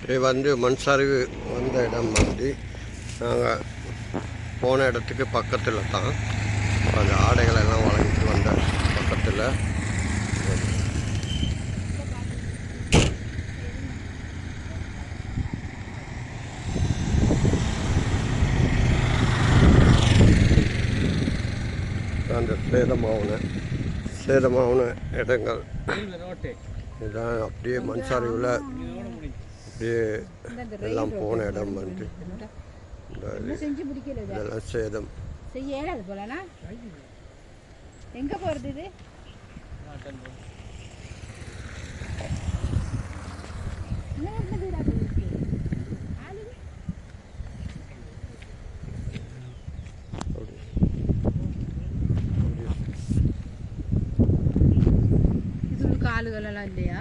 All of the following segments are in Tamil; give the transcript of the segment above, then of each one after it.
இது வந்து மண் சரிவு வந்த இடம் வந்து நாங்கள் போன இடத்துக்கு பக்கத்தில் தான் அந்த ஆடைகள் எல்லாம் வழங்கிட்டு வந்த பக்கத்தில் அந்த சேதமாவுன இடங்கள் இதுதான். அப்படியே மண் சரிவில் அப்படியே எல்லாம் போன இடம் வந்து இதெல்லாம் சேதம். எங்க போறது இது? ஆளுகள் எல்லாம் இல்லையா?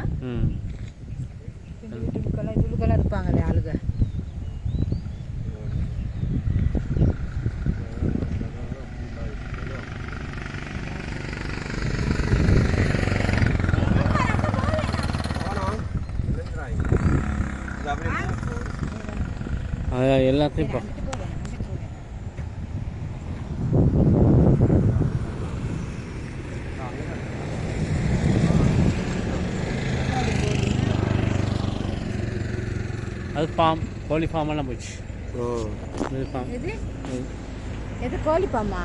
இதுக்கெல்லாம் இருப்பாங்களே ஆளுங்க. எல்லாத்தையும் அது ஃபார்ம், கோழி ஃபார்ம் எல்லாம் போச்சு. எது கோழி ஃபார்மா?